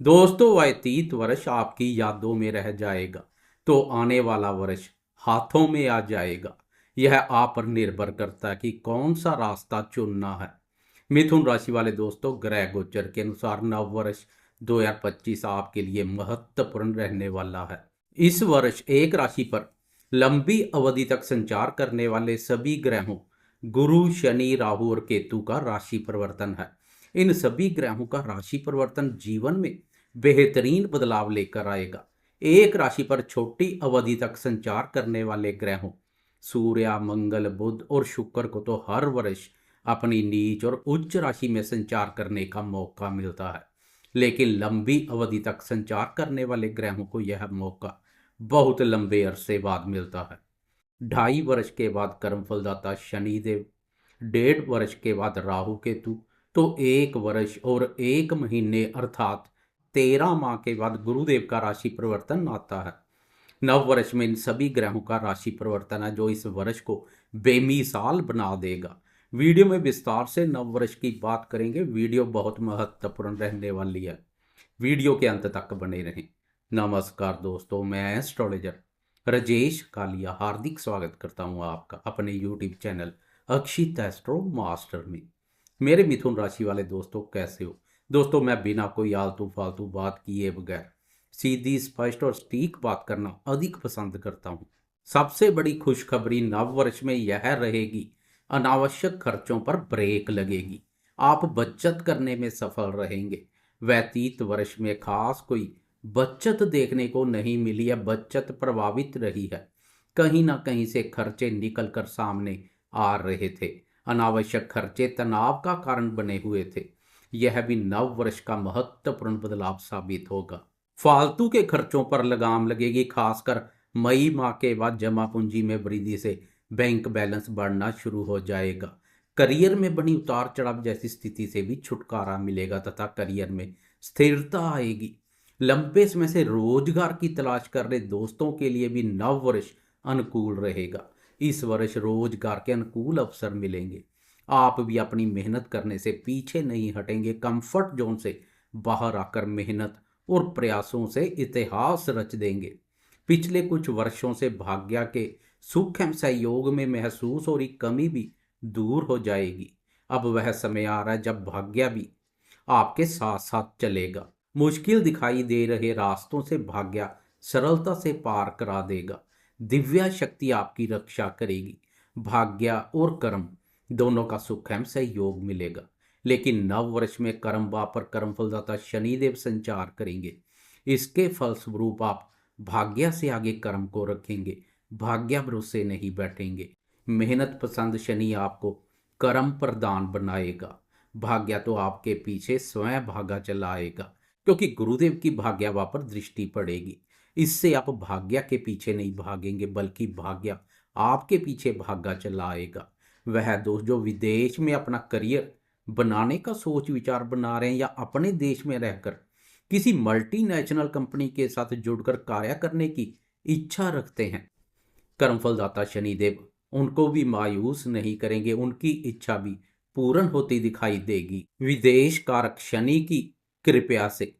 दोस्तों, व्यतीत वर्ष आपकी यादों में रह जाएगा तो आने वाला वर्ष हाथों में आ जाएगा। यह आप पर निर्भर करता है कि कौन सा रास्ता चुनना है। मिथुन राशि वाले दोस्तों, ग्रह गोचर के अनुसार नव वर्ष 2025 आपके लिए महत्वपूर्ण रहने वाला है। इस वर्ष एक राशि पर लंबी अवधि तक संचार करने वाले सभी ग्रहों गुरु, शनि, राहु और केतु का राशि परिवर्तन है। इन सभी ग्रहों का राशि परिवर्तन जीवन में बेहतरीन बदलाव लेकर आएगा। एक राशि पर छोटी अवधि तक संचार करने वाले ग्रहों सूर्य, मंगल, बुध और शुक्र को तो हर वर्ष अपनी नीच और उच्च राशि में संचार करने का मौका मिलता है, लेकिन लंबी अवधि तक संचार करने वाले ग्रहों को यह मौका बहुत लंबे अरसे बाद मिलता है। 2.5 वर्ष के बाद कर्मफलदाता शनिदेव, 1.5 वर्ष के बाद राहु केतु, तो 1 वर्ष और 1 महीने अर्थात 13 माह के बाद गुरुदेव का राशि परिवर्तन आता है। नव वर्ष में इन सभी ग्रहों का राशि परिवर्तन है जो इस वर्ष को बेमिसाल बना देगा। वीडियो में विस्तार से नव वर्ष की बात करेंगे। वीडियो बहुत महत्वपूर्ण रहने वाली है, वीडियो के अंत तक बने रहें। नमस्कार दोस्तों, मैं एस्ट्रोलॉजर राजेश कालिया हार्दिक स्वागत करता हूं आपका अपने यूट्यूब चैनल अक्षित एस्ट्रो मास्टर में। मेरे मिथुन राशि वाले दोस्तों, कैसे हो दोस्तों? मैं बिना कोई आलतू फालतू बात किए बगैर सीधी, स्पष्ट और सटीक बात करना अधिक पसंद करता हूं। सबसे बड़ी खुशखबरी नव वर्ष में यह रहेगी, अनावश्यक खर्चों पर ब्रेक लगेगी। आप बचत करने में सफल रहेंगे। व्यतीत वर्ष में खास कोई बचत देखने को नहीं मिली है, बचत प्रभावित रही है। कहीं ना कहीं से खर्चे निकल कर सामने आ रहे थे। अनावश्यक खर्चे तनाव का कारण बने हुए थे। यह भी नव वर्ष का महत्वपूर्ण बदलाव साबित होगा। फालतू के खर्चों पर लगाम लगेगी। खासकर मई माह के बाद जमा पूंजी में वृद्धि से बैंक बैलेंस बढ़ना शुरू हो जाएगा। करियर में बनी उतार चढ़ाव जैसी स्थिति से भी छुटकारा मिलेगा तथा करियर में स्थिरता आएगी। लंबे समय से रोजगार की तलाश कर रहे दोस्तों के लिए भी नव वर्ष अनुकूल रहेगा। इस वर्ष रोजगार के अनुकूल अवसर मिलेंगे। आप भी अपनी मेहनत करने से पीछे नहीं हटेंगे। कंफर्ट जोन से बाहर आकर मेहनत और प्रयासों से इतिहास रच देंगे। पिछले कुछ वर्षों से भाग्य के सुख एवं सहयोग में महसूस हो रही कमी भी दूर हो जाएगी। अब वह समय आ रहा है जब भाग्य भी आपके साथ साथ चलेगा। मुश्किल दिखाई दे रहे रास्तों से भाग्य सरलता से पार करा देगा। दिव्या शक्ति आपकी रक्षा करेगी। भाग्य और कर्म दोनों का सुख एवं सहयोग मिलेगा। लेकिन नव वर्ष में कर्म बा पर कर्म फलदाता शनिदेव संचार करेंगे। इसके फलस्वरूप आप भाग्य से आगे कर्म को रखेंगे, भाग्य भरोसे नहीं बैठेंगे। मेहनत पसंद शनि आपको कर्म प्रदान बनाएगा। भाग्य तो आपके पीछे स्वयं भागा चला आएगा, क्योंकि गुरुदेव की भाग्यवा पर दृष्टि पड़ेगी। इससे आप भाग्य के पीछे नहीं भागेंगे, बल्कि भाग्य आपके पीछे भागा चला आएगा। वह दोस्त जो विदेश में अपना करियर बनाने का सोच विचार बना रहे हैं या अपने देश में रहकर किसी मल्टीनेशनल कंपनी के साथ जुड़कर कार्य करने की इच्छा रखते हैं, कर्मफलदाता शनिदेव उनको भी मायूस नहीं करेंगे। उनकी इच्छा भी पूर्ण होती दिखाई देगी। विदेश कारक शनि की कृपया से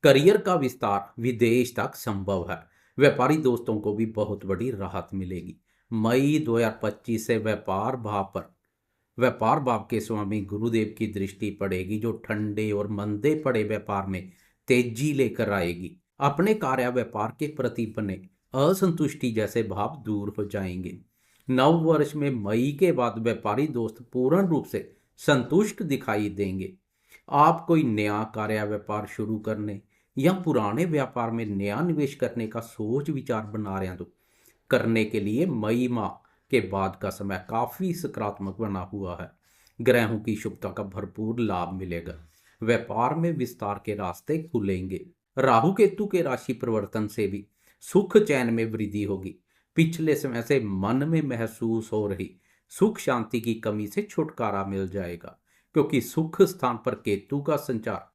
करियर का विस्तार विदेश तक संभव है। व्यापारी दोस्तों को भी बहुत बड़ी राहत मिलेगी। मई 2025 से व्यापार भाव के स्वामी गुरुदेव की दृष्टि पड़ेगी, जो ठंडे और मंदे पड़े व्यापार में तेजी लेकर आएगी। अपने कार्य व्यापार के प्रति बने असंतुष्टि जैसे भाव दूर हो जाएंगे। नव वर्ष में मई के बाद व्यापारी दोस्त पूर्ण रूप से संतुष्ट दिखाई देंगे। आप कोई नया कार्य व्यापार शुरू करने या पुराने व्यापार में नया निवेश करने का सोच विचार बना रहे हैं तो करने के लिए मई माह के बाद का समय काफी सकारात्मक बना हुआ है। ग्रहों की शुभता का भरपूर लाभ मिलेगा। व्यापार में विस्तार के रास्ते खुलेंगे। राहु केतु के राशि परिवर्तन से भी सुख चैन में वृद्धि होगी। पिछले समय से मन में महसूस हो रही सुख शांति की कमी से छुटकारा मिल जाएगा, क्योंकि सुख स्थान पर केतु का संचार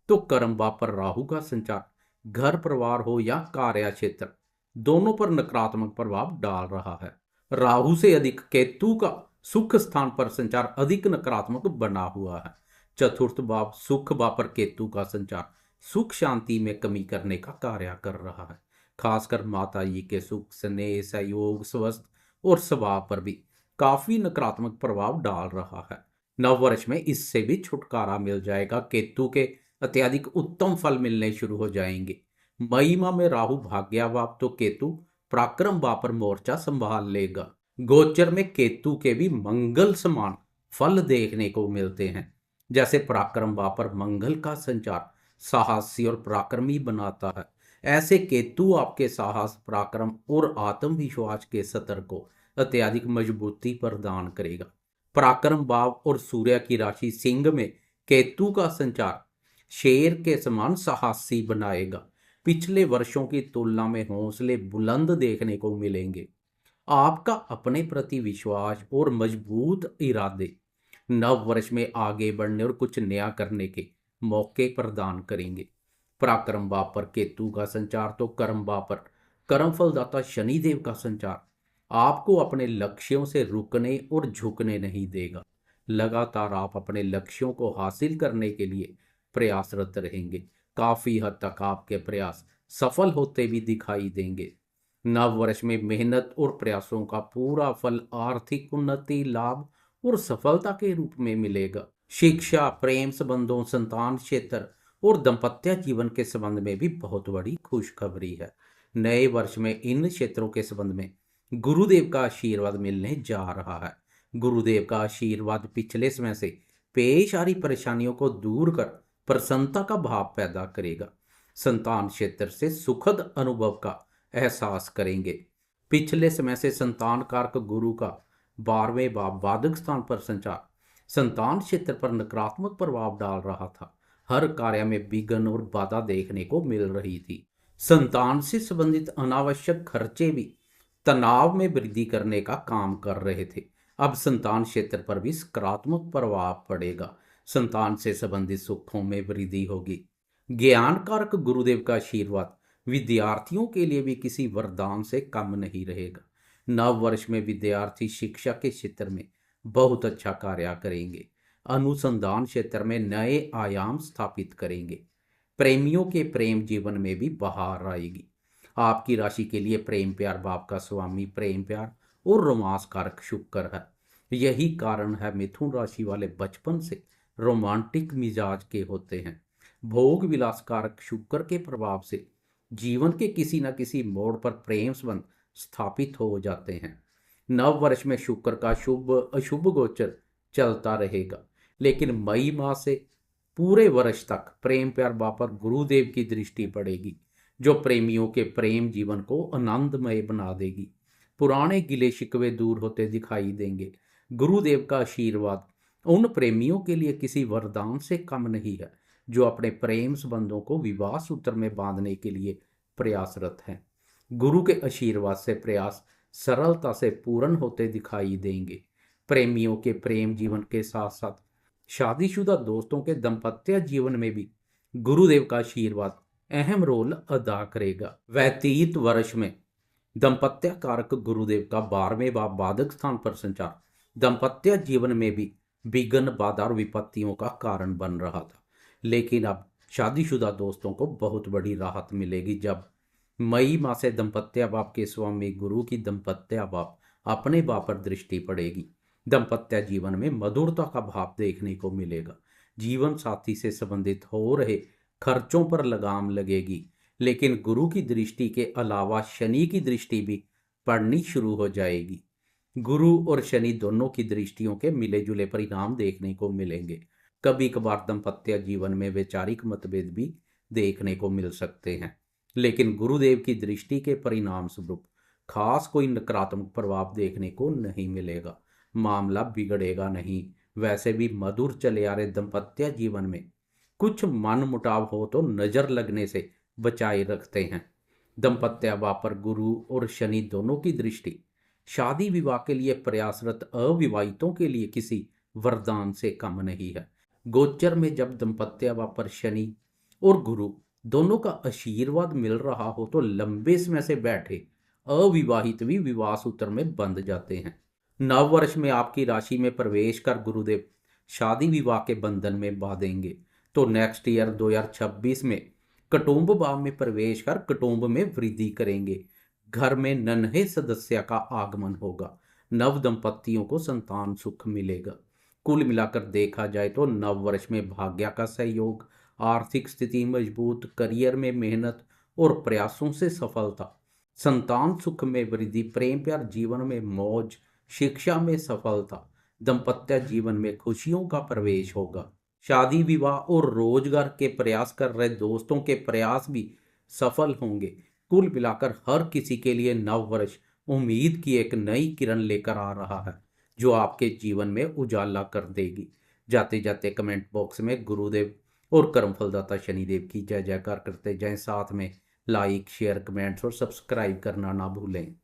तो कर्म भाव पर राहु का संचार घर परिवार हो या कार्य क्षेत्र दोनों पर नकारात्मक प्रभाव डाल रहा है। राहु से अधिक केतु का सुख स्थान पर संचार अधिक नकारात्मक बना हुआ है। चतुर्थ भाव सुख भाव पर केतु का संचार सुख शांति में कमी करने का कार्य कर रहा है। खासकर माता जी के सुख, स्नेह, सहयोग, स्वस्थ और स्वभाव पर भी काफी नकारात्मक प्रभाव डाल रहा है। नव वर्ष में इससे भी छुटकारा मिल जाएगा। केतु के अत्यधिक उत्तम फल मिलने शुरू हो जाएंगे। मई माह में राहु भाग्याभाव तो केतु पराक्रम भाव पर मोर्चा संभाल लेगा। गोचर में केतु के भी मंगल समान फल देखने को मिलते हैं। जैसे पराक्रम भाव पर मंगल का संचार साहसी और पराक्रमी बनाता है, ऐसे केतु आपके साहस, पराक्रम और आत्मविश्वास के स्तर को अत्यधिक मजबूती प्रदान करेगा। पराक्रम भाव और सूर्य की राशि सिंह में केतु का संचार शेर के समान साहसी बनाएगा। पिछले वर्षों की तुलना में हौसले बुलंद देखने को मिलेंगे। आपका अपने प्रति विश्वास और मजबूत इरादे नव वर्ष में आगे बढ़ने और कुछ नया करने के मौके प्रदान करेंगे। पराक्रम भाव पर केतु का संचार तो कर्म भाव पर कर्म फलदाता शनिदेव का संचार आपको अपने लक्ष्यों से रुकने और झुकने नहीं देगा। लगातार आप अपने लक्ष्यों को हासिल करने के लिए प्रयासरत रहेंगे। काफी हद तक आपके प्रयास सफल होते भी दिखाई देंगे। नव वर्ष में मेहनत और प्रयासों का पूरा फल आर्थिक उन्नति, लाभ और सफलता के रूप में मिलेगा। शिक्षा, प्रेम संबंधों, संतान क्षेत्र और दाम्पत्य जीवन के संबंध में भी बहुत बड़ी खुशखबरी है। नए वर्ष में इन क्षेत्रों के संबंध में गुरुदेव का आशीर्वाद मिलने जा रहा है। गुरुदेव का आशीर्वाद पिछले समय से पेश आ रही परेशानियों को दूर कर प्रसन्नता का भाव पैदा करेगा। संतान क्षेत्र से सुखद अनुभव का एहसास करेंगे। पिछले समय से संतान कारक गुरु का 12वें भाव बाधक स्थान पर संचार संतान क्षेत्र पर नकारात्मक प्रभाव डाल रहा था। हर कार्य में विघ्न और बाधा देखने को मिल रही थी। संतान से संबंधित अनावश्यक खर्चे भी तनाव में वृद्धि करने का काम कर रहे थे। अब संतान क्षेत्र पर भी सकारात्मक प्रभाव पड़ेगा। संतान से संबंधित सुखों में वृद्धि होगी। ज्ञान कारक गुरुदेव का आशीर्वाद विद्यार्थियों के लिए भी किसी वरदान से कम नहीं रहेगा। नव वर्ष में विद्यार्थी शिक्षा के क्षेत्र में बहुत अच्छा कार्य करेंगे। अनुसंधान क्षेत्र में नए आयाम स्थापित करेंगे। प्रेमियों के प्रेम जीवन में भी बहार आएगी। आपकी राशि के लिए प्रेम प्यार भाव का स्वामी प्रेम प्यार और रोमांस कारक शुक्र है। यही कारण है मिथुन राशि वाले बचपन से रोमांटिक मिजाज के होते हैं। भोग विलास कारक शुक्र के प्रभाव से जीवन के किसी न किसी मोड़ पर प्रेम संबंध स्थापित हो जाते हैं। नव वर्ष में शुक्र का शुभ अशुभ गोचर चलता रहेगा, लेकिन मई माह से पूरे वर्ष तक प्रेम प्यार भाव पर गुरुदेव की दृष्टि पड़ेगी, जो प्रेमियों के प्रेम जीवन को आनंदमय बना देगी। पुराने गिले शिकवे दूर होते दिखाई देंगे। गुरुदेव का आशीर्वाद उन प्रेमियों के लिए किसी वरदान से कम नहीं है जो अपने प्रेम संबंधों को विवाह सूत्र में बांधने के लिए प्रयासरत हैं। गुरु के आशीर्वाद से प्रयास सरलता से पूर्ण होते दिखाई देंगे। प्रेमियों के प्रेम जीवन के साथ साथ शादीशुदा दोस्तों के दाम्पत्य जीवन में भी गुरुदेव का आशीर्वाद अहम रोल अदा करेगा। व्यतीत वर्ष में दाम्पत्य कारक गुरुदेव का 12वें भाव बाधक स्थान पर संचार दाम्पत्य जीवन में भी विघ्न, बाधा और विपत्तियों का कारण बन रहा था, लेकिन अब शादीशुदा दोस्तों को बहुत बड़ी राहत मिलेगी जब मई माह से दाम्पत्य भाव के स्वामी गुरु की दाम्पत्य भाव अपने भाव पर दृष्टि पड़ेगी। दाम्पत्य जीवन में मधुरता का भाव देखने को मिलेगा। जीवन साथी से संबंधित हो रहे खर्चों पर लगाम लगेगी, लेकिन गुरु की दृष्टि के अलावा शनि की दृष्टि भी पड़नी शुरू हो जाएगी। गुरु और शनि दोनों की दृष्टियों के मिले जुले परिणाम देखने को मिलेंगे। कभी कभार दाम्पत्य जीवन में वैचारिक मतभेद भी देखने को मिल सकते हैं, लेकिन गुरुदेव की दृष्टि के परिणाम स्वरूप खास कोई नकारात्मक प्रभाव देखने को नहीं मिलेगा। मामला बिगड़ेगा नहीं। वैसे भी मधुर चले आ रहे दाम्पत्य जीवन में कुछ मन मुटाव हो तो नजर लगने से बचाए रखते हैं। दाम्पत्य भाव पर गुरु और शनि दोनों की दृष्टि शादी विवाह के लिए प्रयासरत अविवाहितों के लिए किसी वरदान से कम नहीं है। गोचर में जब दाम्पत्य भाव पर शनि और गुरु दोनों का आशीर्वाद मिल रहा हो तो लंबे समय से बैठे अविवाहित भी विवाह सूत्र में बंध जाते हैं। नव वर्ष में आपकी राशि में प्रवेश कर गुरुदेव शादी विवाह के बंधन में बांधेंगे, तो नेक्स्ट ईयर 2026 में कुटुंब भाव में प्रवेश कर कुटुंब में वृद्धि करेंगे। घर में नन्हे सदस्य का आगमन होगा। नव दंपतियों को संतान सुख मिलेगा। कुल मिलाकर देखा जाए तो नव वर्ष में भाग्य का सहयोग, आर्थिक स्थिति मजबूत, करियर में मेहनत और प्रयासों से सफलता, संतान सुख में वृद्धि, प्रेम प्यार जीवन में मौज, शिक्षा में सफलता, दाम्पत्य जीवन में खुशियों का प्रवेश होगा। शादी विवाह और रोजगार के प्रयास कर रहे दोस्तों के प्रयास भी सफल होंगे। कुल मिलाकर हर किसी के लिए नव वर्ष उम्मीद की एक नई किरण लेकर आ रहा है, जो आपके जीवन में उजाला कर देगी। जाते जाते कमेंट बॉक्स में गुरुदेव और कर्मफलदाता शनिदेव की जय जयकार करते जाएं। साथ में लाइक शेयर कमेंट्स और सब्सक्राइब करना ना भूलें।